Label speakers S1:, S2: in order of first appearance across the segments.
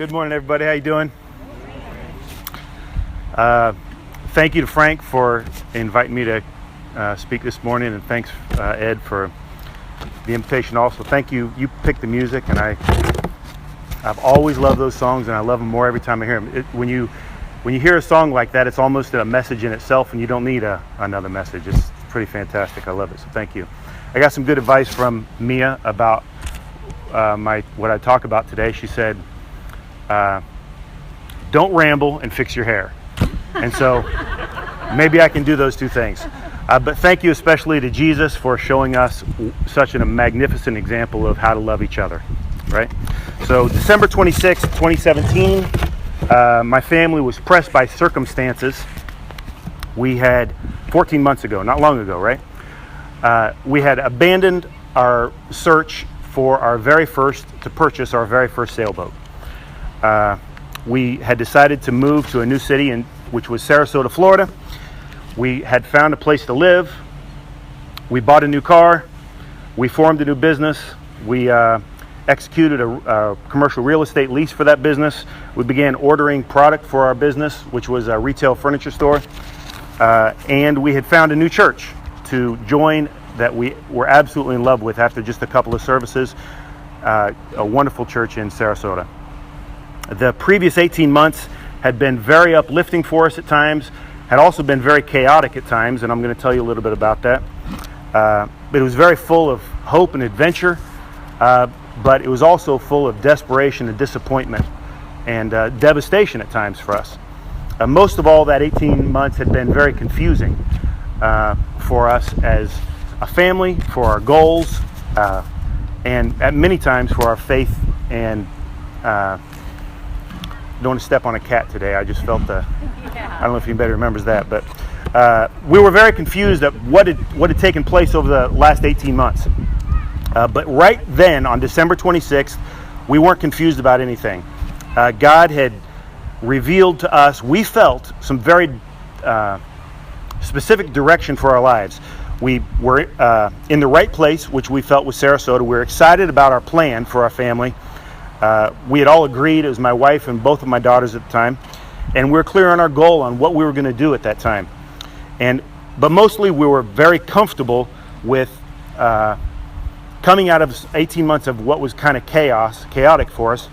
S1: Good morning, everybody. How you doing? Thank you to Frank for inviting me to speak this morning, and thanks, Ed, for the invitation also. Thank you. You picked the music, and I've always loved those songs, and I love them more every time I hear them. When you hear a song like that, it's almost a message in itself, and you don't need another message. It's pretty fantastic. I love it, so thank you. I got some good advice from Mia about what I talk about today. She said, don't ramble and fix your hair. And so maybe I can do those two things. But thank you especially to Jesus for showing us such a magnificent example of how to love each other, right? So December 26, 2017, my family was pressed by circumstances. We had 14 months ago, not long ago, right? We had abandoned our search for to purchase our very first sailboat. We had decided to move to a new city, which was Sarasota, Florida. We had found a place to live. We bought a new car. We formed a new business. We executed a commercial real estate lease for that business. We began ordering product for our business, which was a retail furniture store. And we had found a new church to join that we were absolutely in love with after just a couple of services. A wonderful church in Sarasota. The previous 18 months had been very uplifting for us at times, had also been very chaotic at times, and I'm going to tell you a little bit about that. But it was very full of hope and adventure, but it was also full of desperation and disappointment and devastation at times for us. Most of all, that 18 months had been very confusing for us as a family, for our goals, and at many times for our faith. And don't want to step on a cat today. I just felt I don't know if anybody remembers that, but we were very confused at what had taken place over the last 18 months. But right then, on December 26th, we weren't confused about anything. God had revealed to us, we felt, some very specific direction for our lives. We were in the right place, which we felt was Sarasota. We were excited about our plan for our family. We had all agreed, it was my wife and both of my daughters at the time, and we were clear on our goal on what we were going to do at that time. But mostly we were very comfortable with coming out of 18 months of what was kind of chaotic for us,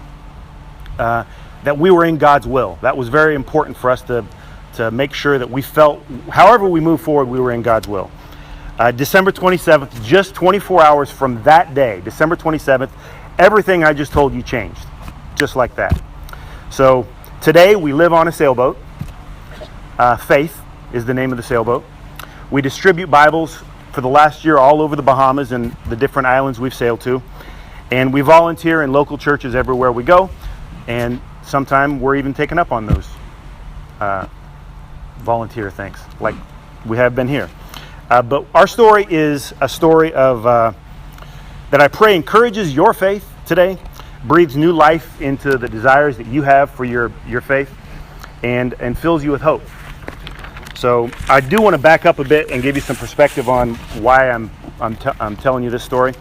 S1: that we were in God's will. That was very important for us to make sure that we felt, however we move forward, we were in God's will. December 27th, just 24 hours from that day, December 27th, everything I just told you changed, just like that. So today we live on a sailboat. Faith is the name of the sailboat. We distribute Bibles for the last year all over the Bahamas and the different islands we've sailed to. And we volunteer in local churches everywhere we go. And sometime we're even taken up on those volunteer things, like we have been here. But our story is a story of that I pray encourages your faith today, breathes new life into the desires that you have for your faith, and fills you with hope. So I do want to back up a bit and give you some perspective on why I'm telling you this story.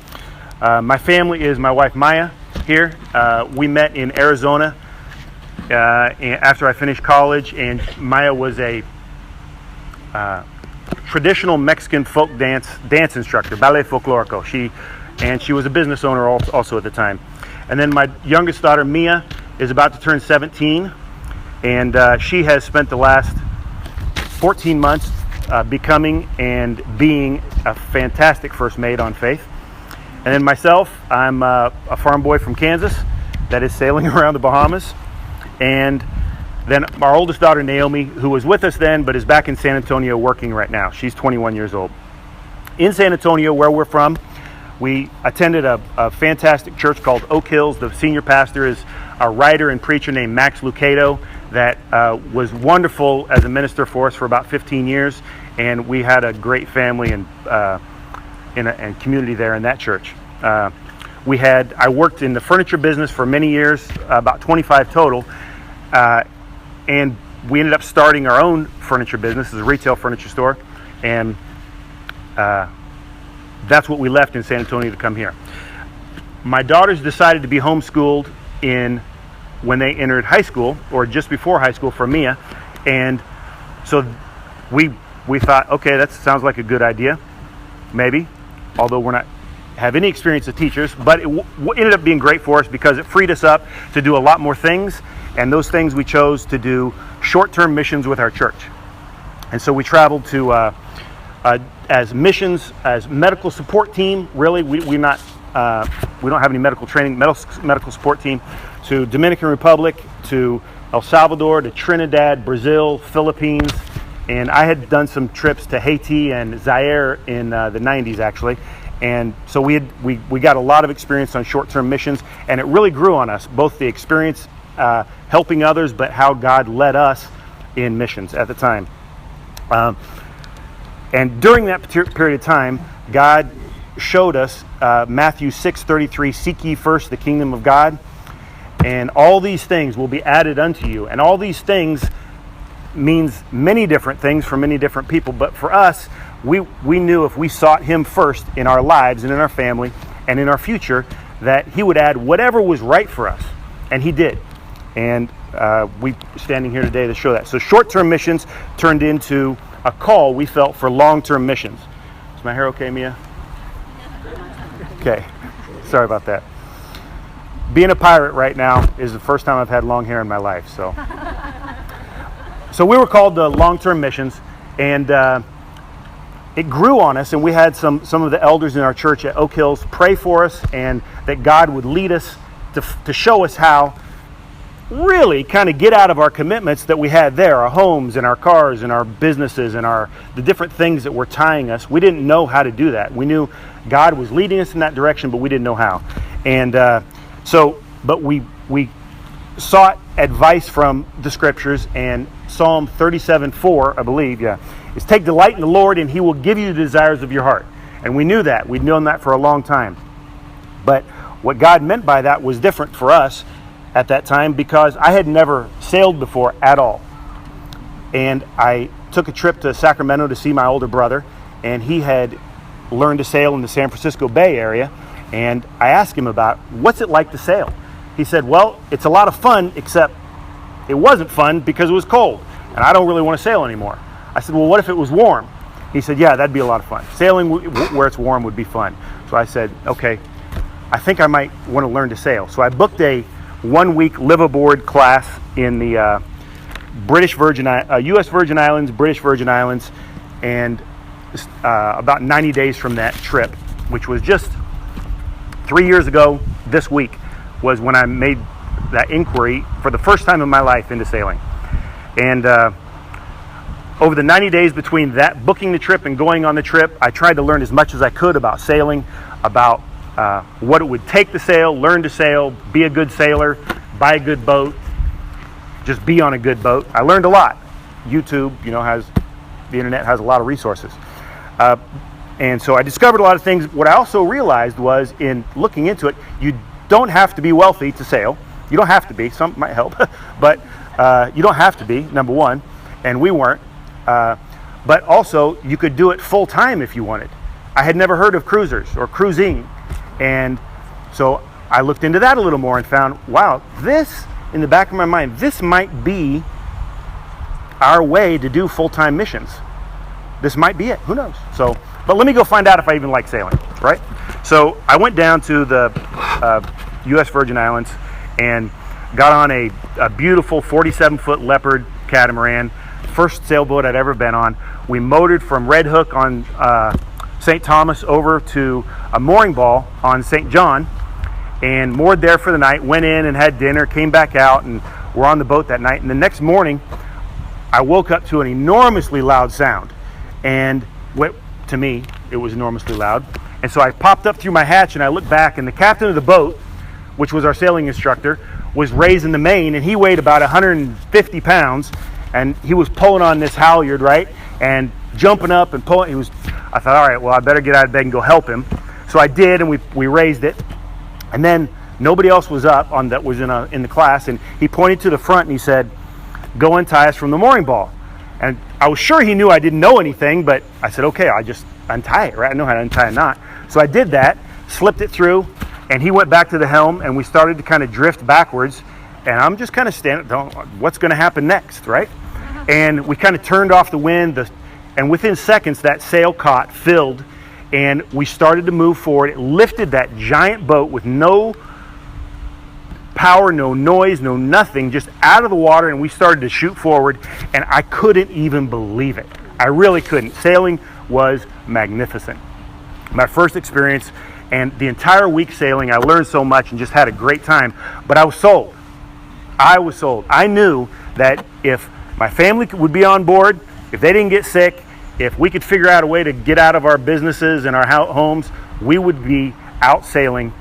S1: My family is my wife Maya here. We met in Arizona after I finished college, and Maya was a traditional Mexican folk dance instructor, ballet folklorico. She was a business owner also at the time. And then my youngest daughter, Mia, is about to turn 17, and she has spent the last 14 months becoming and being a fantastic first maid on faith. And then myself, I'm a farm boy from Kansas that is sailing around the Bahamas. And then our oldest daughter, Naomi, who was with us then, but is back in San Antonio working right now. She's 21 years old. In San Antonio, where we're from, we attended a fantastic church called Oak Hills. The senior pastor is a writer and preacher named Max Lucado that was wonderful as a minister for us for about 15 years. And we had a great family and community there in that church. I worked in the furniture business for many years, about 25 total. And we ended up starting our own furniture business as a retail furniture store. And that's what we left in San Antonio to come here. My daughters decided to be homeschooled in when they entered high school, or just before high school for Mia. And so we thought, okay, that sounds like a good idea, maybe, although we're not have any experience as teachers, but it ended up being great for us because it freed us up to do a lot more things. And those things we chose to do short-term missions with our church. And so we traveled to as missions, as medical support team. Really, we don't have any medical training. Medical support team to Dominican Republic, to El Salvador, to Trinidad, Brazil, Philippines, and I had done some trips to Haiti and Zaire in the 90s actually. And so we got a lot of experience on short-term missions, and it really grew on us, both the experience helping others, but how God led us in missions at the time. And during that period of time, God showed us Matthew 6:33, seek ye first the kingdom of God, and all these things will be added unto you. And all these things means many different things for many different people, but for us, we knew if we sought him first in our lives and in our family and in our future, that he would add whatever was right for us, and he did. And we standing here today to show that. So short-term missions turned into a call we felt for long-term missions. Is my hair okay, Mia? Okay, sorry about that. Being a pirate right now is the first time I've had long hair in my life. So we were called to long-term missions, and it grew on us, and we had some of the elders in our church at Oak Hills pray for us, and that God would lead us to show us how really kind of get out of our commitments that we had there, our homes and our cars and our businesses and the different things that were tying us. We didn't know how to do that. We knew God was leading us in that direction, but we didn't know how. And but we sought advice from the scriptures, and Psalm 37:4, I believe, is take delight in the Lord, and he will give you the desires of your heart. And we knew that. We'd known that for a long time. But what God meant by that was different for us at that time, because I had never sailed before at all. And I took a trip to Sacramento to see my older brother, and he had learned to sail in the San Francisco Bay Area. And I asked him about what's it like to sail. He said, well, it's a lot of fun, except it wasn't fun because it was cold, and I don't really want to sail anymore. I said, well, what if it was warm? He said, yeah, that'd be a lot of fun. Sailing where it's warm would be fun. So I said, okay, I think I might want to learn to sail. So I booked a 1-week live-aboard class in the U.S. Virgin Islands, British Virgin Islands, and about 90 days from that trip, which was just 3 years ago this week, was when I made that inquiry for the first time in my life into sailing. And over the 90 days between that booking the trip and going on the trip, I tried to learn as much as I could about sailing, about what it would take to sail, learn to sail, be a good sailor, buy a good boat, just be on a good boat. I learned a lot. YouTube, the internet has a lot of resources. And so I discovered a lot of things. What I also realized was, in looking into it, you don't have to be wealthy to sail. You don't have to be. Some might help, but you don't have to be, number one, and we weren't. But also, you could do it full time if you wanted. I had never heard of cruisers or cruising, and so I looked into that a little more and found, wow, this, in the back of my mind, this might be our way to do full-time missions. This might be it. Who knows? So, but let me go find out if I even like sailing, right? So I went down to the U.S. Virgin Islands and got on a beautiful 47-foot Leopard catamaran, first sailboat I'd ever been on. We motored from Red Hook on St. Thomas over to a mooring ball on St. John, and moored there for the night, went in and had dinner, came back out, and we're on the boat that night. And the next morning, I woke up to an enormously loud sound. And to me, it was enormously loud. And so I popped up through my hatch and I looked back, and the captain of the boat, which was our sailing instructor, was raising the main, and he weighed about 150 pounds, and he was pulling on this halyard, right? And jumping up and pulling. I thought, all right, well, I better get out of bed and go help him. So I did, and we raised it. And then nobody else was up that was in the class, and he pointed to the front and he said, go untie us from the mooring ball. And I was sure he knew I didn't know anything, but I said, okay, I just untie it, right? I know how to untie a knot. So I did that, slipped it through, and he went back to the helm, and we started to kind of drift backwards. and I'm just kind of standing, what's going to happen next, right? And we kind of turned off the wind, and within seconds that sail caught, filled, and we started to move forward. It lifted that giant boat with no power, no noise, no nothing, just out of the water, and we started to shoot forward, and I couldn't even believe it. I really couldn't. Sailing was magnificent. My first experience, and the entire week sailing, I learned so much and just had a great time, but I was sold. I knew that if my family would be on board, if they didn't get sick, if we could figure out a way to get out of our businesses and our homes, we would be out sailing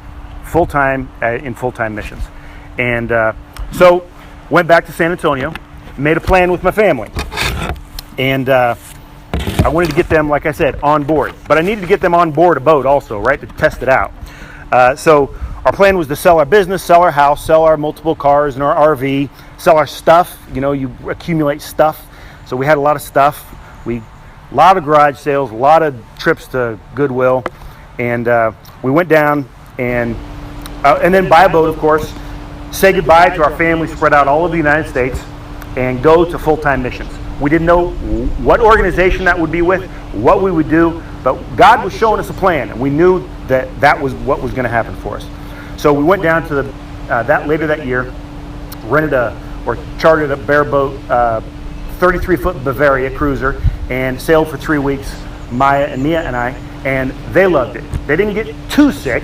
S1: full-time in full-time missions. And so went back to San Antonio, made a plan with my family. And I wanted to get them, like I said, on board. But I needed to get them on board a boat also, right, to test it out. So our plan was to sell our business, sell our house, sell our multiple cars and our RV, sell our stuff. You know, you accumulate stuff. So we had a lot of stuff. A lot of garage sales, a lot of trips to Goodwill. And we went down and then buy a boat, of course, say goodbye to our family, spread out all over the United States, and go to full-time missions. We didn't know what organization that would be with, what we would do, but God was showing us a plan, and we knew that was what was going to happen for us. So we went down to later that year, chartered a bareboat, 33-foot Bavaria cruiser, and sailed for 3 weeks, Maya and Mia and I, and they loved it. They didn't get too sick,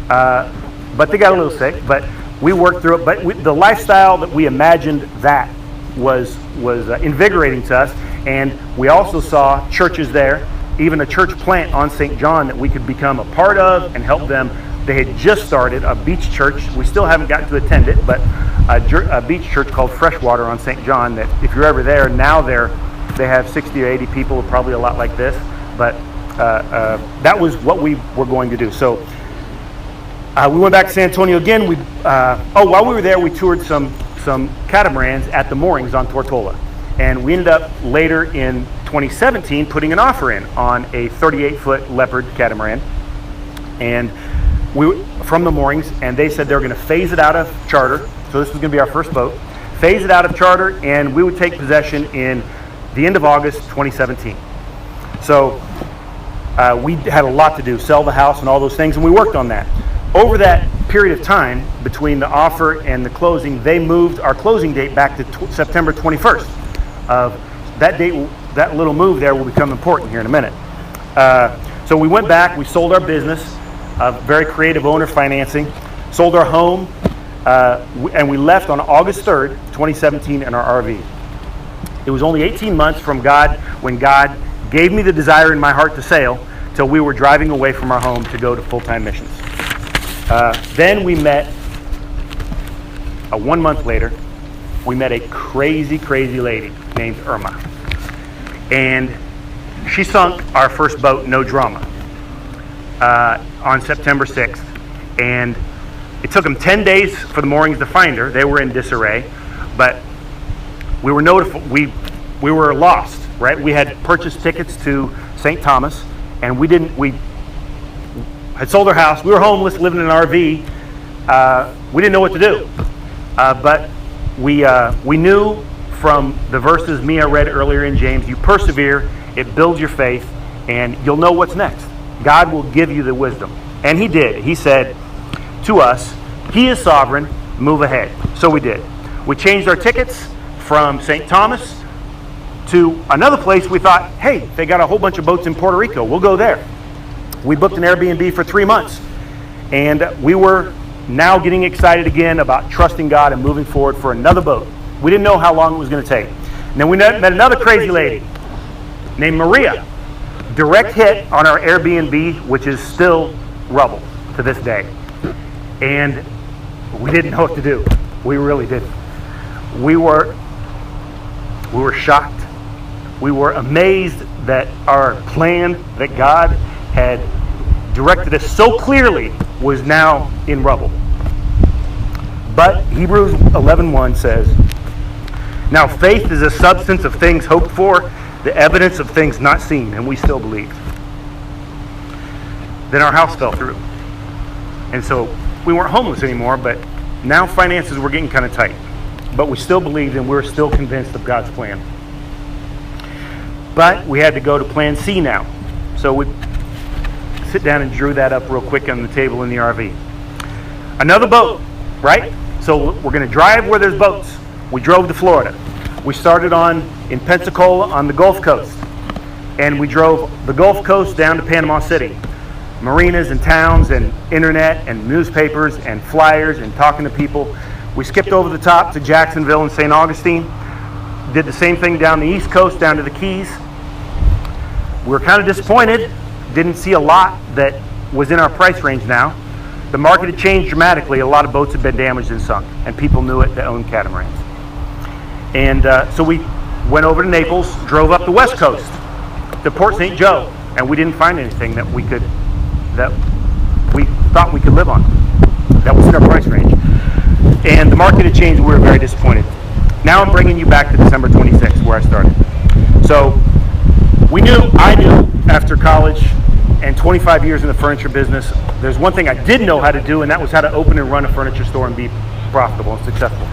S1: but they got a little sick, but we worked through it. But the lifestyle that we imagined that was invigorating to us, and we also saw churches there, even a church plant on St. John that we could become a part of and help them. They had just started a beach church. We still haven't gotten to attend it, but a beach church called Freshwater on St. John that if you're ever there, now they have 60 or 80 people, probably a lot like this, but that was what we were going to do. So we went back to San Antonio again. While we were there, we toured some catamarans at the moorings on Tortola. And we ended up later in 2017 putting an offer in on a 38-foot Leopard catamaran. And from the moorings, and they said they were going to phase it out of charter. So this was going to be our first boat. Phase it out of charter, and we would take possession in the end of August 2017. So we had a lot to do, sell the house and all those things, and we worked on that. Over that period of time, between the offer and the closing, they moved our closing date back to September 21st. That date, that little move there will become important here in a minute. So we went back, we sold our business, very creative owner financing, sold our home, and we left on August 3rd, 2017 in our RV. It was only 18 months from God, when God gave me the desire in my heart to sail, till we were driving away from our home to go to full-time missions. Then we met, 1 month later, we met a crazy, crazy lady named Irma. And she sunk our first boat, No Drama, on September 6th. And it took them 10 days for the moorings to find her. They were in disarray, but we were notified. We were lost, right? We had purchased tickets to St. Thomas, and we had sold our house. We were homeless, living in an RV. We didn't know what to do, but we knew from the verses Mia read earlier in James, you persevere, it builds your faith, and you'll know what's next. God will give you the wisdom. And he did. He said to us, he is sovereign, move ahead. So we did. We changed our tickets from St. Thomas to another place. We thought, hey, they got a whole bunch of boats in Puerto Rico. We'll go there. We booked an Airbnb for 3 months. And we were now getting excited again about trusting God and moving forward for another boat. We didn't know how long it was going to take. And then we met another crazy lady named Maria. Direct hit on our Airbnb, which is still rubble to this day. And we didn't know what to do. We really didn't. We were shocked. We were amazed that our plan that God had directed us so clearly was now in rubble. But Hebrews 11:1 says, now faith is a substance of things hoped for, the evidence of things not seen, and we still believe. Then our house fell through. And so we weren't homeless anymore, but now finances were getting kind of tight. but we still believed and we're still convinced of God's plan. But we had to go to plan C now. So we sit down and drew that up real quick on the table in the RV. Another boat, right? So we're going to drive where there's boats. We drove to Florida. We started in Pensacola on the Gulf Coast. And we drove the Gulf Coast down to Panama City. Marinas and towns and internet and newspapers and flyers and talking to people. We skipped over the top to Jacksonville and St. Augustine. Did the same thing down the East Coast, down to the Keys. We were kind of disappointed. Didn't see a lot that was in our price range now. The market had changed dramatically. A lot of boats had been damaged and sunk, and people knew it that owned catamarans. And so we went over to Naples, drove up the West Coast to Port St. Joe, and we didn't find anything that we thought we could live on. That was in our price range. And the market had changed. We were very disappointed. Now I'm bringing you back to December 26th, where I started. So I knew after college and 25 years in the furniture business, there's one thing I did know how to do, and that was how to open and run a furniture store and be profitable and successful.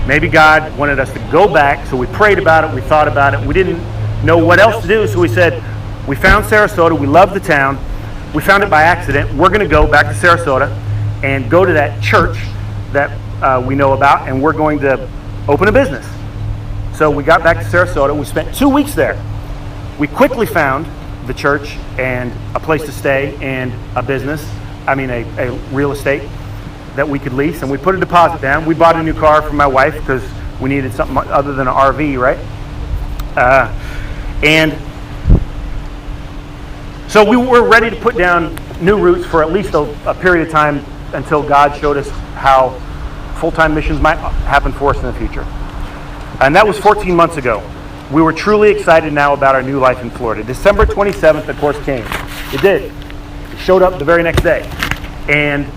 S1: Maybe God wanted us to go back, so we prayed about it, we thought about it, we didn't know what else to do, so we said, we found Sarasota, we love the town, we found it by accident, we're going to go back to Sarasota and go to that church that we know about, and we're going to open a business. So we got back to Sarasota, we spent 2 weeks there. We quickly found the church and a place to stay and a business, a real estate that we could lease, and we put a deposit down. We bought a new car for my wife because we needed something other than an RV, right? And so we were ready to put down new roots for at least a period of time until God showed us how full-time missions might happen for us in the future. And that was 14 months ago. We were truly excited now about our new life in Florida. December 27th, of course, came. It did. It showed up the very next day. And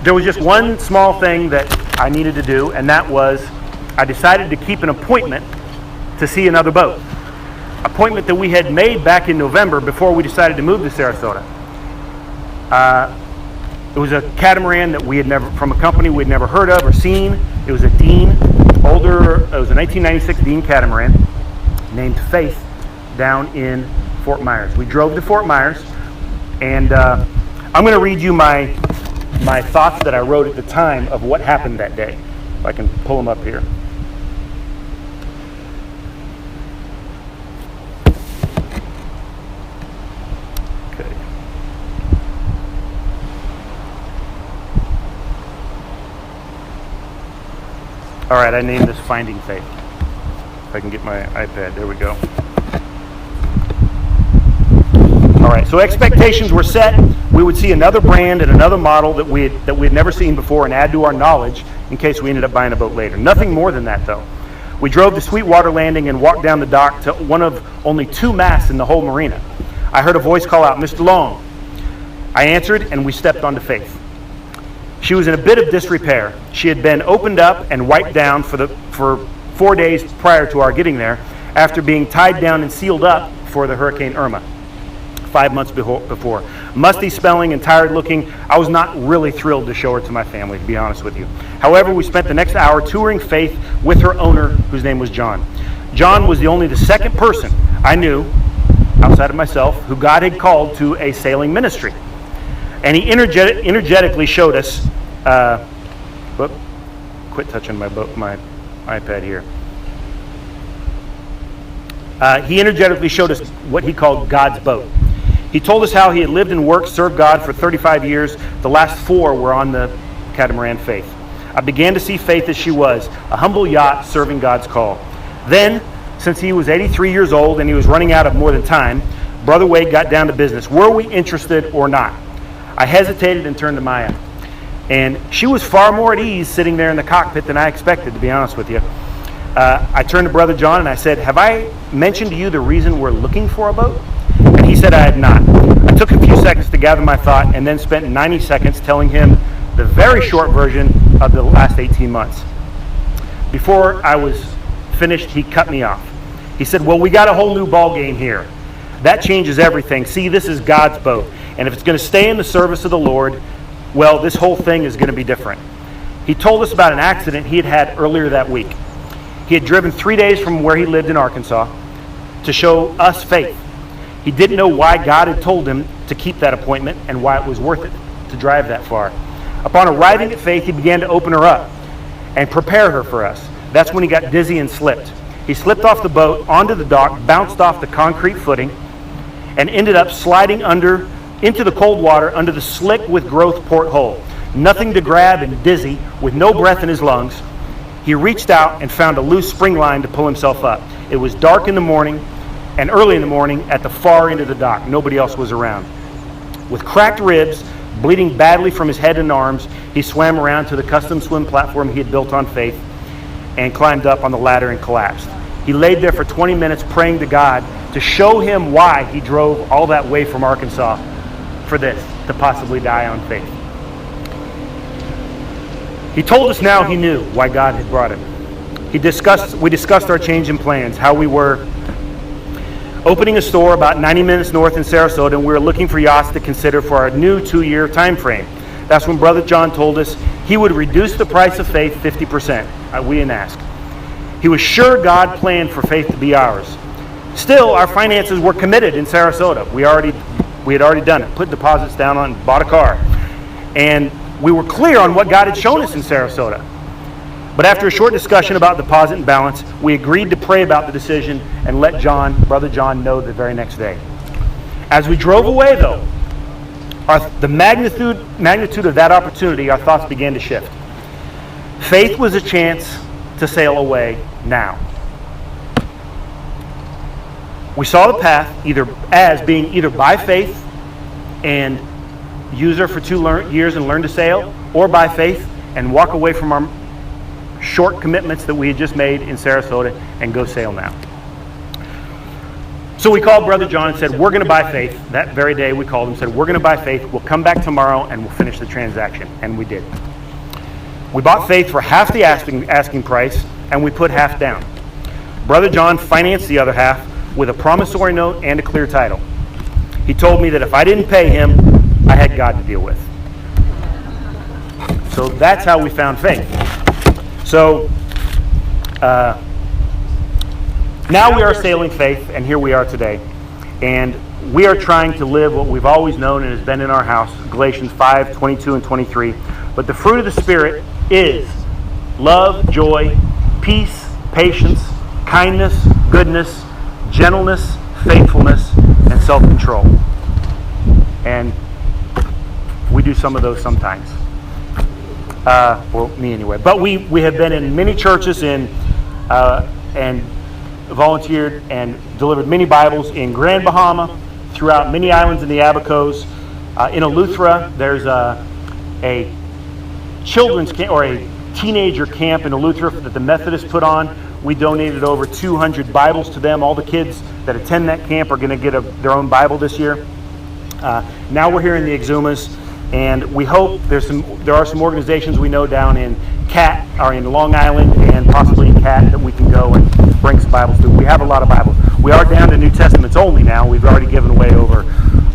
S1: there was just one small thing that I needed to do, and that was I decided to keep an appointment to see another boat. Appointment that we had made back in November before we decided to move to Sarasota. It was a catamaran that from a company we'd never heard of or seen. It was a Dean. It was a 1996 Dean catamaran named Faith down in Fort Myers. We drove to Fort Myers, and I'm going to read you my thoughts that I wrote at the time of what happened that day. If I can pull them up here. Okay. All right, I named this Finding Faith. If I can get my iPad, there we go. All right, so expectations were set. We would see another brand and another model that we had never seen before and add to our knowledge in case we ended up buying a boat later. Nothing more than that, though. We drove to Sweetwater Landing and walked down the dock to one of only 2 masts in the whole marina. I heard a voice call out, "Mr. Long." I answered, and we stepped onto Faith. She was in a bit of disrepair. She had been opened up and wiped down for 4 days prior to our getting there, after being tied down and sealed up for the Hurricane Irma 5 months before. Musty smelling and tired looking, I was not really thrilled to show her to my family, to be honest with you. However, we spent the next hour touring Faith with her owner, whose name was John. John was only the second person I knew, outside of myself, who God had called to a sailing ministry. And he energetically showed us, quit touching my iPad here. He energetically showed us what he called God's boat. He told us how he had lived and worked, served God for 35 years. The last 4 were on the catamaran Faith. I began to see Faith as she was, a humble yacht serving God's call. Then, since he was 83 years old and he was running out of more than time, Brother Wade got down to business. Were we interested or not? I hesitated and turned to Maya. And she was far more at ease sitting there in the cockpit than I expected, to be honest with you. I turned to Brother John and I said, "Have I mentioned to you the reason we're looking for a boat?" And he said I had not. I took a few seconds to gather my thought and then spent 90 seconds telling him the very short version of the last 18 months. Before I was finished, he cut me off. He said, "Well, we got a whole new ball game here. That changes everything. See, this is God's boat. And if it's going to stay in the service of the Lord, well, this whole thing is going to be different." He told us about an accident he had had earlier that week. He had driven 3 days from where he lived in Arkansas to show us faith. He didn't know why God had told him to keep that appointment and why it was worth it to drive that far. Upon arriving at Faith, he began to open her up and prepare her for us. That's when he got dizzy and slipped. He slipped off the boat onto the dock, bounced off the concrete footing, and ended up sliding into the cold water under the slick with growth porthole. Nothing to grab and dizzy, with no breath in his lungs, he reached out and found a loose spring line to pull himself up. It was dark in the morning and early in the morning at the far end of the dock. Nobody else was around. With cracked ribs, bleeding badly from his head and arms, he swam around to the custom swim platform he had built on Faith and climbed up on the ladder and collapsed. He laid there for 20 minutes praying to God to show him why he drove all that way from Arkansas for this, to possibly die on Faith. He told us now he knew why God had brought him. We discussed our change in plans, how we were opening a store about 90 minutes north in Sarasota, and we were looking for yachts to consider for our new 2-year time frame. That's when Brother John told us he would reduce the price of Faith 50%. We didn't ask. He was sure God planned for Faith to be ours. Still, our finances were committed in Sarasota. We had already done it, put deposits down on, bought a car. And we were clear on what God had shown us in Sarasota. But after a short discussion about deposit and balance, we agreed to pray about the decision and let Brother John know the very next day. As we drove away, though, the magnitude of that opportunity, our thoughts began to shift. Faith was a chance to sail away now. We saw the path as being either by faith and use her for 2 years and learn to sail, or by faith and walk away from our short commitments that we had just made in Sarasota and go sail now. So we called Brother John and said, we're going to buy Faith. That very day we called him and said, we're going to buy Faith. We'll come back tomorrow and we'll finish the transaction. And we did. We bought Faith for half the asking price, and we put half down. Brother John financed the other half with a promissory note and a clear title. He told me that if I didn't pay him, I had God to deal with. So that's how we found Faith. So now we are sailing Faith, and here we are today. And we are trying to live what we've always known and has been in our house, Galatians 5, 22 and 23. But the fruit of the Spirit is love, joy, peace, patience, kindness, goodness, gentleness, faithfulness, and self-control. And we do some of those sometimes. Well, me anyway. But we have been in many churches and volunteered and delivered many Bibles in Grand Bahama, throughout many islands in the Abacos. In Eleuthera, there's a children's camp, or a teenager camp in Eleuthera that the Methodists put on. We donated over 200 Bibles to them. All the kids that attend that camp are going to get their own Bible this year. Now we're here in the Exumas, and we hope there are some organizations we know down in in Long Island and possibly in Cat that we can go and bring some Bibles to. We have a lot of Bibles. We are down to New Testaments only now. We've already given away over,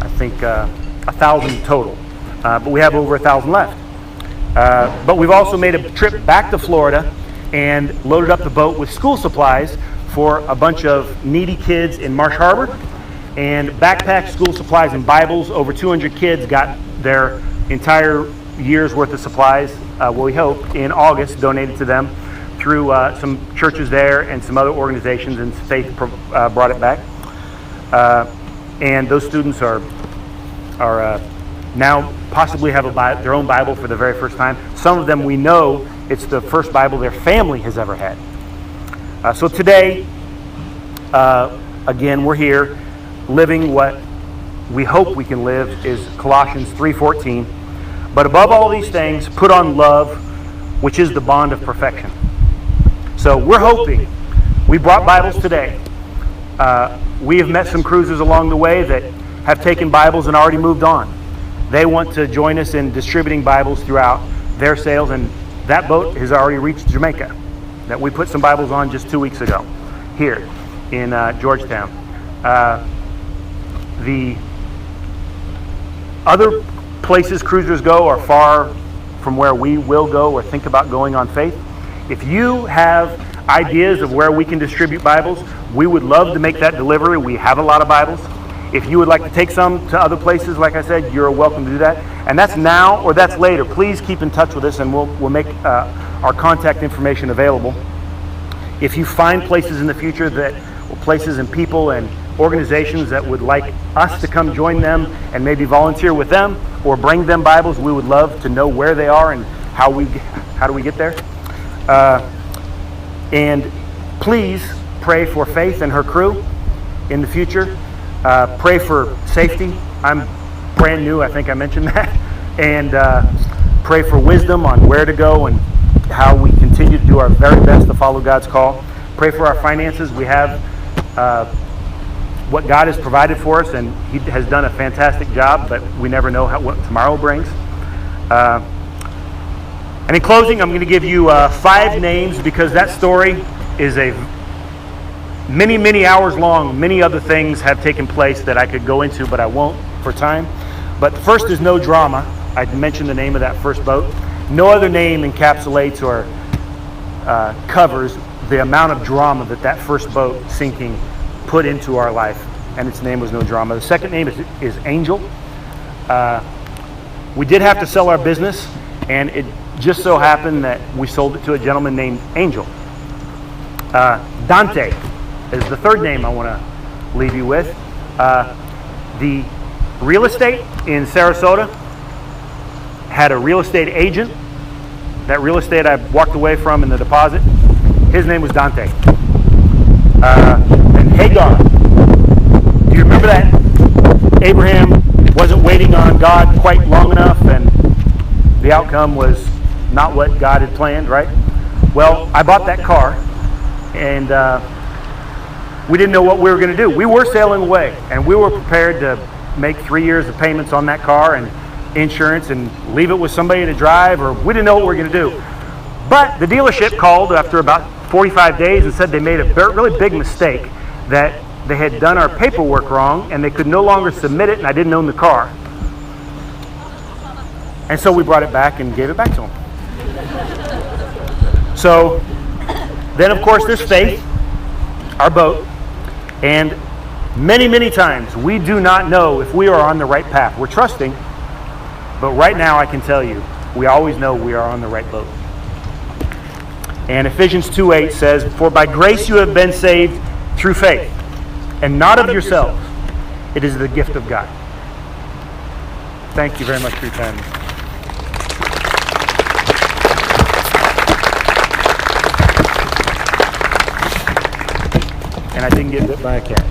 S1: I think, 1,000 total, but we have over 1,000 left. But we've also made a trip back to Florida and loaded up the boat with school supplies for a bunch of needy kids in Marsh Harbor, and backpack, school supplies, and Bibles. Over 200 kids got their entire year's worth of supplies, we hope, in August, donated to them through some churches there and some other organizations, and Faith brought it back. And those students are now possibly have their own Bible for the very first time. Some of them, we know it's the first Bible their family has ever had. So today, again, we're here living what we hope we can live, is Colossians 3:14. But above all these things, put on love, which is the bond of perfection. So we're hoping. We brought Bibles today. We have met some cruisers along the way that have taken Bibles and already moved on. They want to join us in distributing Bibles throughout their sails, and that boat has already reached Jamaica. That we put some Bibles on just 2 weeks ago here in Georgetown. The other places cruisers go are from where we will go or think about going on faith. If you have ideas of where we can distribute Bibles, we would love to make that delivery. We have a lot of Bibles. If you would like to take some to other places, like I said, you're welcome to do that. And that's now or that's later. Please keep in touch with us, and we'll make our contact information available. If you find places in the future or places and people and organizations that would like us to come join them and maybe volunteer with them or bring them Bibles, we would love to know where they are and how do we get there. And please pray for Faith and her crew in the future. Pray for safety. I'm brand new, I think I mentioned that. And pray for wisdom on where to go and how we continue to do our very best to follow God's call. Pray for our finances. We have what God has provided for us, and He has done a fantastic job, but we never know what tomorrow brings. And in closing, I'm going to give you 5 names, because that story is many, many hours long. Many other things have taken place that I could go into, but I won't for time. But the first is No Drama. I mentioned the name of that first boat. No other name encapsulates or covers the amount of drama that first boat sinking put into our life, and its name was No Drama. The second name is Angel. We did have to sell our business, and it just so happened that we sold it to a gentleman named Angel. Dante is the third name I want to leave you with. The real estate in Sarasota had a real estate agent. That real estate I walked away from in the deposit, his name was Dante. And Hagar. Do you remember that? Abraham wasn't waiting on God quite long enough, and the outcome was not what God had planned, right? Well, I bought that car, and we didn't know what we were going to do. We were sailing away, and we were prepared to make 3 years of payments on that car and insurance and leave it with somebody to drive, or we didn't know what we were going to do. But the dealership called after about 45 days and said they made a really big mistake, that they had done our paperwork wrong and they could no longer submit it, and I didn't own the car. And so we brought it back and gave it back to them. So then, of course, there's Faith, our boat, and many, many times we do not know if we are on the right path. We're trusting, but right now I can tell you, we always know we are on the right boat. And Ephesians 2:8 says, "For by grace you have been saved through faith, and not of yourselves. It is the gift of God." Thank you very much for your time. And I didn't get bit by a cat.